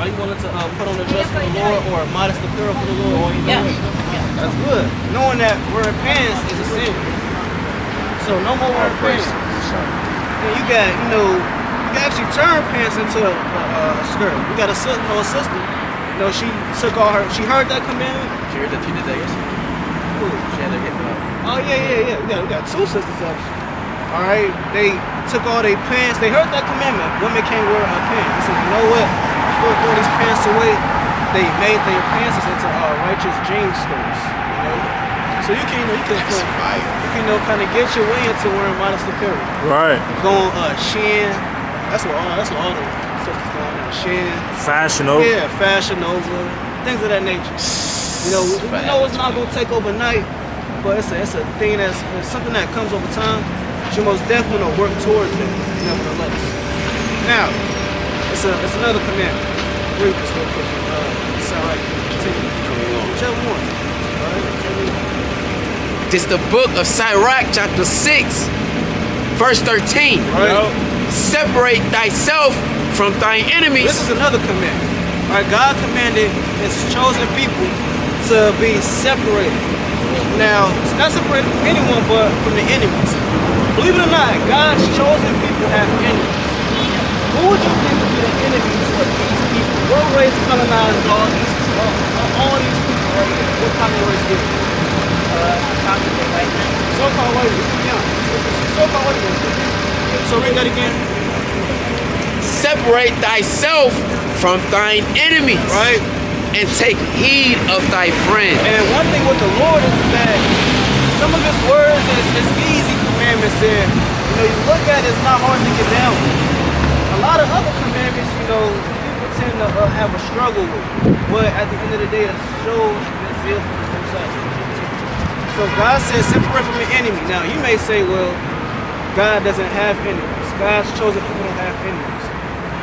Are you wanting to put on a dress for the Lord or a modest apparel for the Lord? Yes. That's good. Knowing that wearing pants is a sin. So no more wearing pants. And you got, you can actually turn pants into a skirt. We got a sister. She heard that commandment. She heard that she did that yesterday. Cool. She had her hip up. Oh yeah. We got two sisters actually. All right, they took all their pants. They heard that commandment. Women can't wear pants. They said, you know what? Before throwing these pants away, they made their pants into righteous jean skirts. So you can kind of get your way into wearing modest apparel. Right. Going Shein. That's what all the sisters going on. Shein. Fashion over. Yeah, Fashion Nova, things of that nature. We know it's not gonna take overnight, but it's a thing it's something that comes over time. But you most definitely work towards it, nevertheless. Now, it's another commandment. Read this real quick. It's all right. Continue. Whichever one. All right. This is the book of Sirach, chapter 6, verse 13. Right. Separate thyself from thine enemies. This is another commandment. All right, God commanded His chosen people to be separated. Now, it's not separated from anyone, but from the enemies. Believe it or not, God's chosen people have enemies. Who would you think would be the enemies of these people? What race colonized all these people right here? What kind of race did it? Probably white men. So-called white people. Yeah. So-called white people. So read that again. Separate thyself from thine enemies. Right. And take heed of thy friend. And one thing with the Lord is that some of His words is easy commandments, and you look at it, it's not hard to get down with. A lot of other commandments, people tend to have a struggle with, but at the end of the day, it shows the zeal for the Most High. So God says, separate from your enemy. Now you may say, well, God doesn't have enemies. God's chosen people don't have enemies.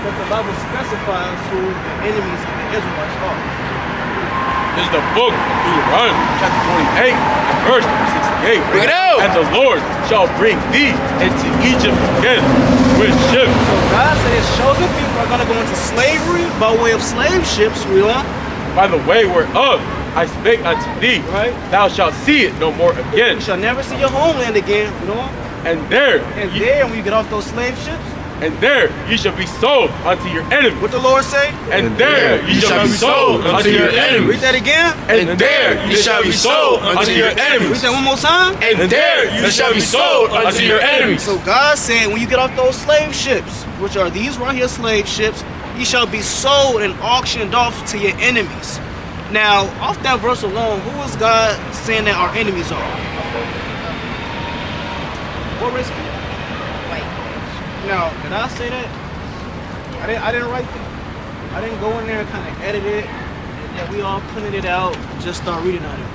But the Bible specifies who the enemies of the Israelites are. This is the book of Deuteronomy, chapter 28, and verse 68. Bring it out. And the Lord shall bring thee into Egypt again with ships. So God said His chosen people are going to go into slavery by way of slave ships, real. By the way whereof I spake unto thee, Right. thou shalt see it no more again. You shall never see your homeland again, And there, And there, when you get off those slave ships, and there you shall be sold unto your enemy. what the Lord say? And there you shall be sold unto your enemy. Read that again. And there you shall be sold unto your Read enemies. that one more time. And there you shall be sold unto your enemies. So God said, when you get off those slave ships, which are these right here slave ships, you shall be sold and auctioned off to your enemies. Now, off that verse alone, who is God saying that our enemies are? What race? White. Now, did I say that? I didn't write that. I didn't go in there and kind of edit it. That we all printed it out, just start reading on it.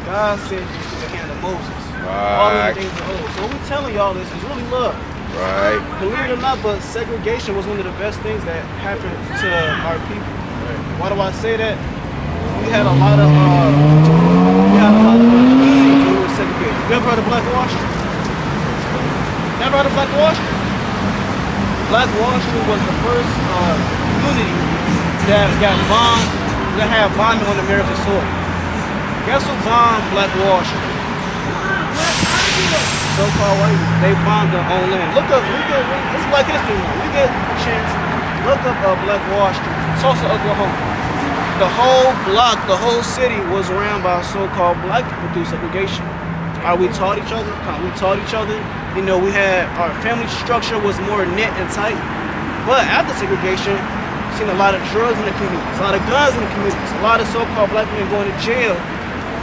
God said this to the hand of Moses. All of the things of old. So what we're telling y'all this is really love. Right. Believe it or not, but segregation was one of the best things that happened to our people. Why do I say that? We had a lot of communities who were segregated. You ever heard of Black Washington? Never heard of Black Washington? Black Washington was the first community that got bombed, that had bombing on American soil. Guess who bombed Black Washington? So-called white people. They bombed their own land. Look up, it's Black History Month. You get a chance, look up Black Washington, Tulsa, Oklahoma. The whole block, the whole city was around by so-called black people through segregation. We taught each other. We taught each other. You know, we had our family structure was more knit and tight. But after segregation, seen a lot of drugs in the communities, a lot of guns in the communities, a lot of so-called black men going to jail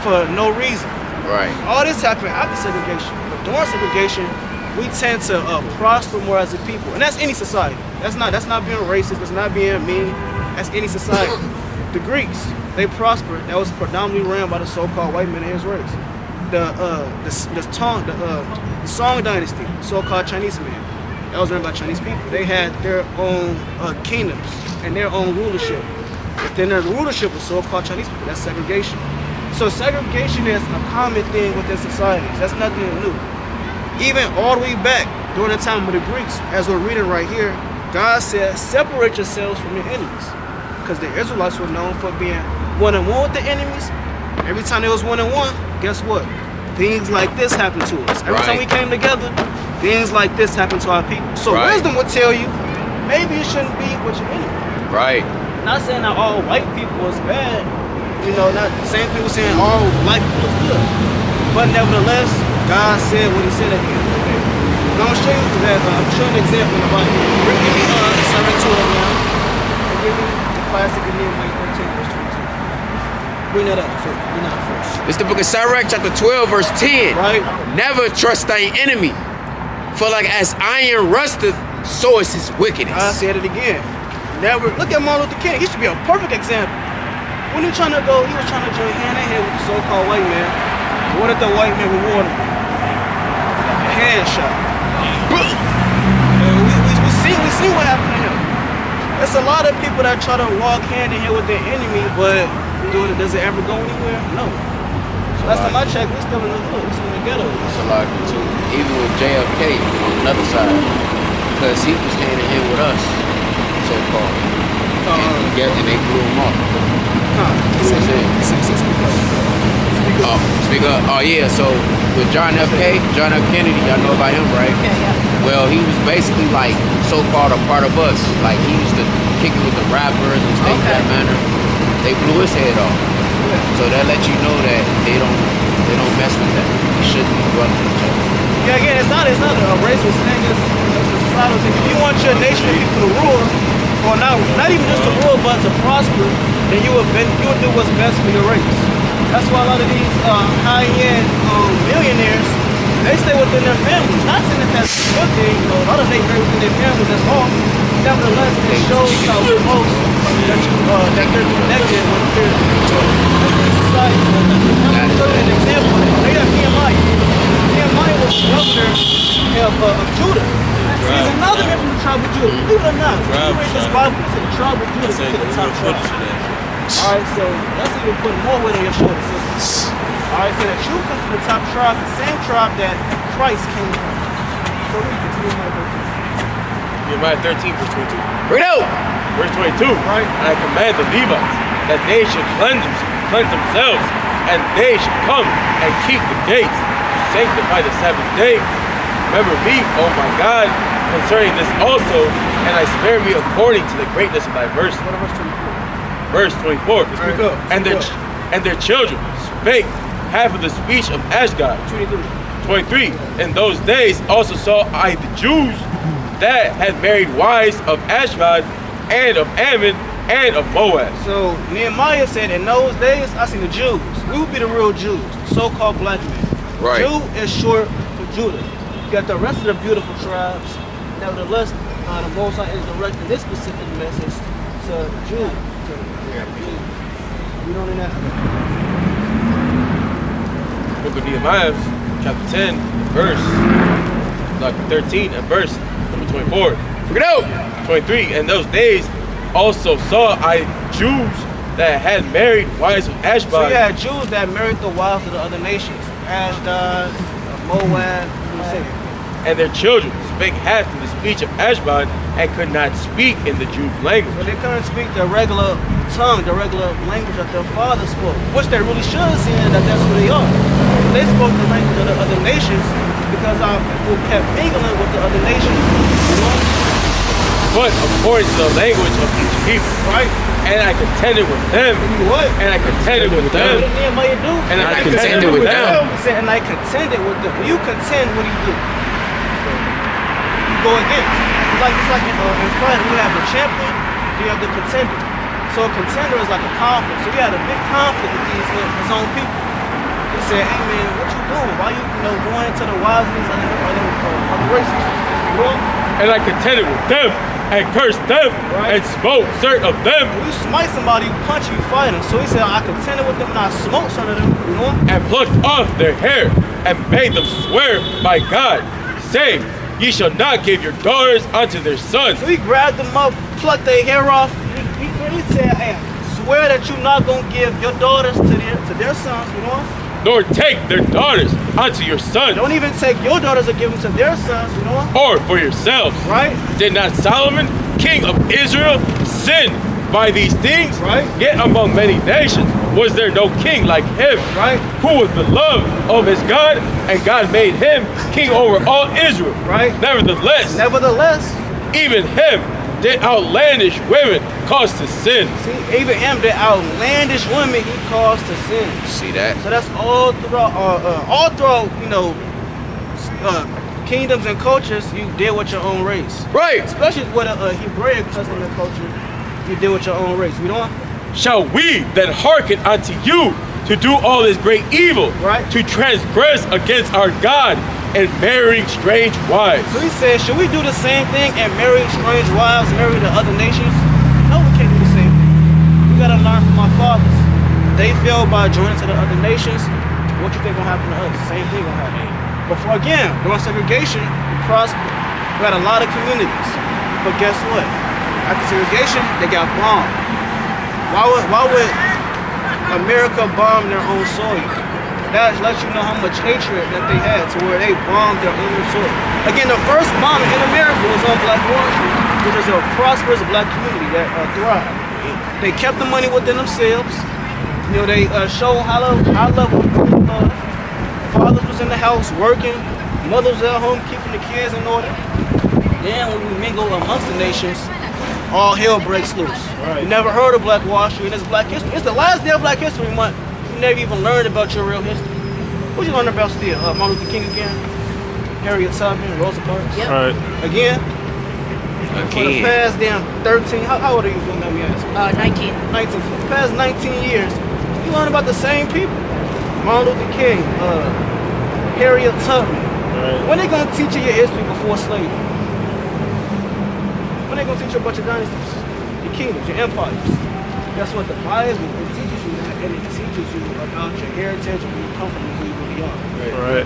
for no reason. Right. All this happened after segregation. But during segregation, we tend to prosper more as a people, and that's any society. That's not being racist. That's not being mean. That's any society. The Greeks, they prospered. That was predominantly ran by the so-called white men of his race. The Song Dynasty, so-called Chinese men, that was run by Chinese people. They had their own kingdoms and their own rulership. Within their rulership was so-called Chinese people. That's segregation. So segregation is a common thing within societies. That's nothing new. Even all the way back during the time of the Greeks, as we're reading right here, God said, separate yourselves from your enemies. Because the Israelites were known for being one-on-one with the enemies. Every time there was one-on-one, guess what? Things like this happened to us. Every time we came together, things like this happened to our people. So wisdom would tell you, maybe you shouldn't be with your enemy. Right. Not saying that all white people is bad. You know, not the same people saying all black people is good. But nevertheless, God said what he said at the end of the day. Now I'm showing you that, I'm showing an example in the Bible. Give me Psalm 2 now. And give me the classic in Nehemiah 13, verse 22. Bring that up first. It's the book of Sirach, chapter 12, verse 10. Right. Never trust thine enemy, for like as iron rusteth, so is his wickedness. I said it again. Never. Look at Martin Luther King. He should be a perfect example. When he was trying to join hand in hand with the so-called white man. What did the white man reward him? A headshot. And we see what happened to him. There's a lot of people that try to walk hand in hand with their enemy, but does it ever go anywhere? No. Last time I checked, we're still in the hood. We're still in the ghetto. It's a lot too. Even with JFK on another side, because he was hand in hand with us, so-called. And they blew him off. Speak up. Oh yeah, so with John F. Kennedy, y'all know about him, right? Yeah. Well, he was basically like so-called a part of us. Like he used to kick it with the rappers and things of that manner. They blew his head off. So that lets you know that they don't mess with that. You shouldn't be running with each other. Yeah, again, it's not a racist thing. It's a societal thing. If you want your nation and people to rule, or not even just to rule, but to prosper, then you would do what's best for your race. That's why a lot of these high-end millionaires, they stay within their families. Not saying that that's a good thing. You know, a lot of them stay within their families. That's all. Nevertheless, it shows how close that they're connected with their society. I'm going to show you an example. They have Nehemiah. Nehemiah was the governor of Judah. He's another man from the tribe of Judah. Believe it or not, if you read this Bible, it's the tribe of Judah to the top tribe. Alright, so that's even putting more weight on your shoulders, sister. Alright, so that you come from the top tribe, the same tribe that Christ came from. So read this, Nehemiah 13, verse 22. Read out. Verse 22. Right. And I command the Levites that they should cleanse themselves, and they should come and keep the gates to sanctify the Sabbath day, remember me, oh my God, concerning this also, and I spare me according to the greatness of thy mercy. Verse 24. And their children spake half of the speech of Ashdod. 23. In those days also saw I the Jews that had married wives of Ashdod and of Ammon and of Moab. So Nehemiah said, in those days, I seen the Jews. We would be the real Jews, the so-called black men. Right. Jew is short for Judah. You got the rest of the beautiful tribes. Nevertheless, the Most High is directing this specific message to Jew. We don't in that. Book of Nehemiah, chapter 10, verse 13, and verse number 24. Look it out! 23. In those days also saw I Jews that had married wives of Ashdod. So you had Jews that married the wives of the other nations. Ashdod, Moab, and their children spake half of the speech of Ashdod and could not speak in the Jews' language. But they couldn't speak the regular tongue, the regular language that their father spoke, which they really should have seen that that's who they are. They spoke the language of the other nations because our people kept mingling with the other nations. You know? But according to the language of each people, right? And I contended with them. What? And I contended with them. What did Nehemiah do? And I contended with them. He said, and I contended with them. When you contend, what do? You go against. It's like in fighting, you have the champion, you have the contender. So a contender is like a conflict. So you had a big conflict with his own people. He said, hey man, what you doing? Why you going into the wives of these other races? You know? And I contended with them and cursed them and smote certain of them. When you smite somebody, you punch, you fight them. So he said, I contended with them and I smote certain of them. You know? And plucked off their hair and made them swear by God, saying, ye shall not give your daughters unto their sons. So he grabbed them up, plucked their hair off. He said, hey, swear that you're not going to give your daughters to their sons, you know? Nor take their daughters unto your sons. Don't even take your daughters and give them to their sons, you know? Or for yourselves. Right. Did not Solomon, king of Israel, sin by these things? Right. Yet among many nations was there no king like him, right? Who was beloved of his God, and God made him king over all Israel. Right. Nevertheless, even him did outlandish women cause to sin. See, even him did outlandish women he caused to sin. See that? So that's all throughout, you know, kingdoms and cultures. You deal with your own race, right? Especially with a Hebraic custom and culture, you deal with your own race. We don't. Shall we then hearken unto you to do all this great evil, right? To transgress against our God and marrying strange wives. So he said, should we do the same thing and marry strange wives, marry the other nations? No, we can't do the same thing. We gotta learn from our fathers. They failed by joining to the other nations. What you think gonna happen to us? Same thing gonna happen. But again, during segregation, we prospered. We had a lot of communities. But guess what? After segregation, they got bombed. Why would America bomb their own soil? That lets you know how much hatred that they had to where they bombed their own soil. Again, the first bombing in America was on Black Wall Street, which is a prosperous black community that thrived. They kept the money within themselves. You know, they showed high level. Fathers was in the house working, mothers at home keeping the kids in order. Then when we mingle amongst the nations, all hell breaks loose. Right. You never heard of Black Wall Street, and it's Black History. It's the last day of Black History Month. You never even learned about your real history. What you learned about still? Martin Luther King again? Harriet Tubman, Rosa Parks? Yep. Right. Again? For the past damn 13, how old are you, if you let me ask? 19. 19. For the past 19 years, you learn about the same people. Martin Luther King, Harriet Tubman. Right. When they gonna teach you your history before slavery? When they gonna teach you about your dynasties, your kingdoms, your empires? Guess what? The Bible, it teaches you that, and it teaches you about your heritage and where you come from and who you really are. Right.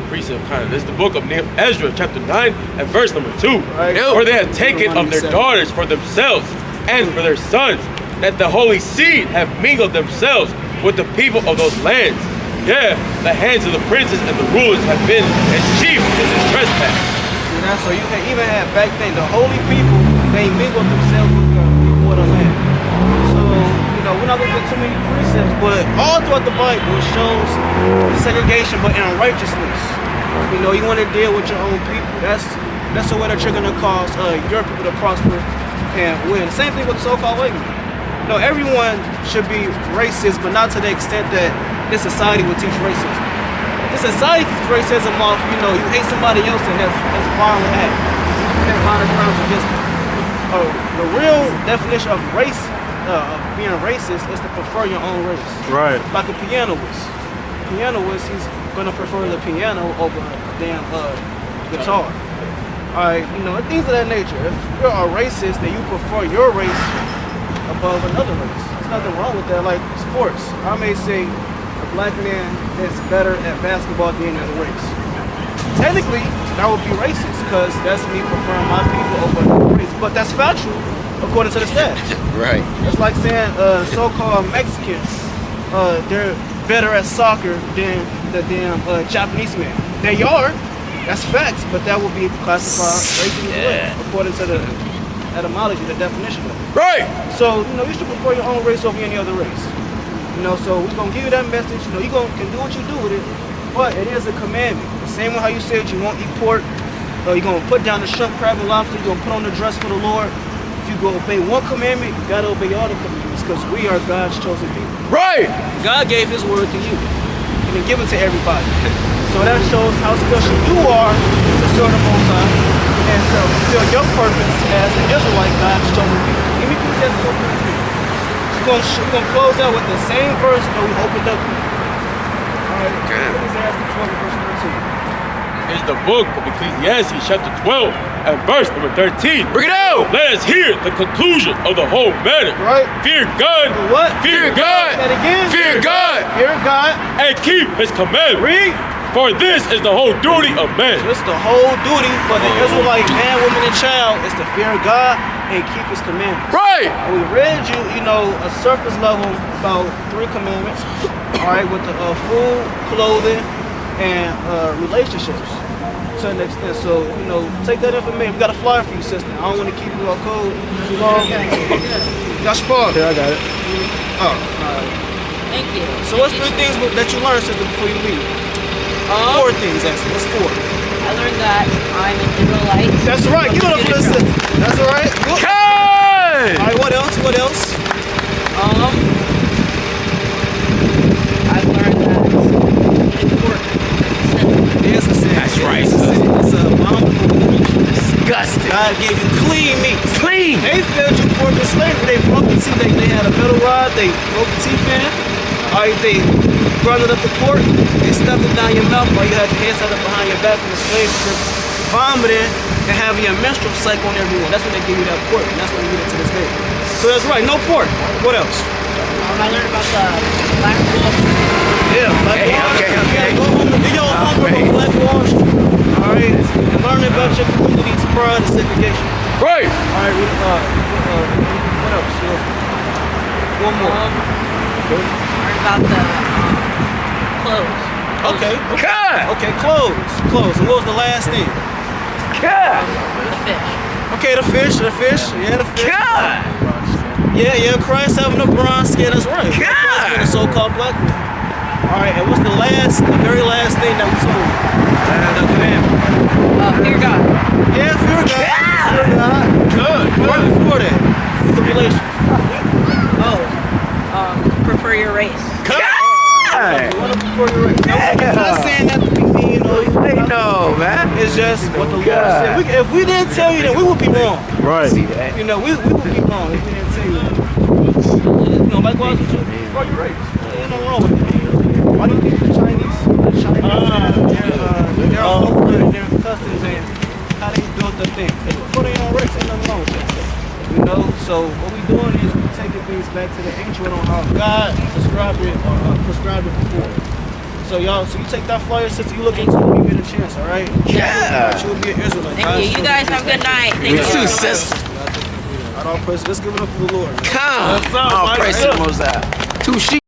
Precept kind of. This is the book of Ezra, chapter 9 and verse number 2. Right. For they had taken of their daughters for themselves and for their sons, that the holy seed have mingled themselves with the people of those lands. Yeah, the hands of the princes and the rulers have been as chief in this trespass. See that? So you can even have back then the holy people, they mingled themselves with the people of the land. So, you know, we're not going to get too many precepts, but all throughout the Bible it shows segregation, but in righteousness. You know, you want to deal with your own people. That's the way that you're gonna cause your people to prosper and win. Same thing with the so-called white man. You know, everyone should be racist, but not to the extent that this society would teach racism. This society teaches racism off, you know, you hate somebody else and that's a violent act. You commit violent crimes against them. The real definition of race, of being racist, is to prefer your own race. Right. Like a pianist. He's gonna prefer the piano over damn guitar. Alright, you know, things of that nature. If you're a racist, then you prefer your race above another race. There's nothing wrong with that. Like sports, I may say a black man is better at basketball than any other race. Technically, that would be racist because that's me preferring my people over another race. But that's factual according to the stats. Right. It's like saying so-called Mexicans, they're better at soccer than the damn Japanese man. They are. That's facts, but that would be classified racist as well, according to the etymology, the definition of it. Right. So, you know, you should prefer your own race over any other race. You know, so we're going to give you that message. You know, you can do what you do with it, but it is a commandment. The same way how you said you won't eat pork, you're going to put down the shrimp, crab, and lobster, you're going to put on the dress for the Lord. If you go obey one commandment, you got to obey all the commandments because we are God's chosen people. Right. God gave his word to you and then give it to everybody. So that shows how special you are to serve the Most High and to fulfill your purpose as an Israelite, God's chosen people. Let me put that to we're going to close out with the same verse that we opened up with. Alright, Ecclesiastes 12 verse 13. Is the book of Ecclesiastes chapter 12 and verse number 13. Bring it out. Let us hear the conclusion of the whole matter. Right. Fear God. What? Fear God. Say that again. Fear God. Fear God. And keep his commandments. Read. For this is the whole duty of man. This the whole duty for the Israelite man, woman, and child is to fear God and keep his commandments. Right. We read you know, a surface level about 3 commandments, all right, with the food, clothing, and relationships to an extent. So, you know, take that information. We got a flyer for you, sister. I don't want to keep you all cold too long. Got your phone? Yeah, I got it. Oh, all right. Thank you. So what's 3 things that you learned, sister, before you leave? 4 things, actually. What's 4? I learned that I'm an Israelite. That's right. Give it up for the sister. That's all right. Good. Good. All right, what else? What else? I've learned that pork It is a sin. That's right. It's a abominable. Disgusting. God gave you clean meat. Clean. They fed you pork in slavery. They broke the teeth. They had a metal rod. They broke the teeth in it. All right, they grounded up the pork. They stuffed it down your mouth while you had your hands held up behind your back in the slave strip, vomiting and having your menstrual cycle on everyone. That's when they give you that pork, and that's when you get it to this day. So that's right. No pork. What else? I learned about the Black Wall Street. Yeah, Black Wall Street. okay. Go home and do your homework on Black Wall Street. All right, and learn about your community's pride and segregation. Right. All right, what else? One more. Learned about the clothes. Okay. Good. Okay, clothes. And what was the last thing? Good. The fish. Okay, the fish. Yeah, the fish. Good. Yeah, Christ having a bronze skin, that's right. God! Christ being a so-called black man. All right, and what's the very last thing that we told you? The commandment. Fear God. Yeah, fear God. God! Fear God. Good. Right before that, tribulation. Prefer your race. Good. You want to prefer your race. Now, I'm not saying that to be mean, No, man. It's just what the Lord said. If we didn't tell you, then we would be wrong. Right. You know, we would be wrong if we didn't tell you that. You know, likewise with you. Prefer your race. There's nothing wrong with it. Why do you think the Chinese they're all over their customs and how they built the things? They prefer their own race. Ain't nothing wrong with that. You know, so what we doing is we taking things back to the ancient on how God prescribed it before. So y'all, so you take that flyer, sister, you look into it, you get a chance, all right? Yeah. You will be an Israelite. Thank you. You guys have a good night. Thank You you. too, sis. All praise. Let's give it up for the Lord. Come. All praise to the Most High. 2 sheep.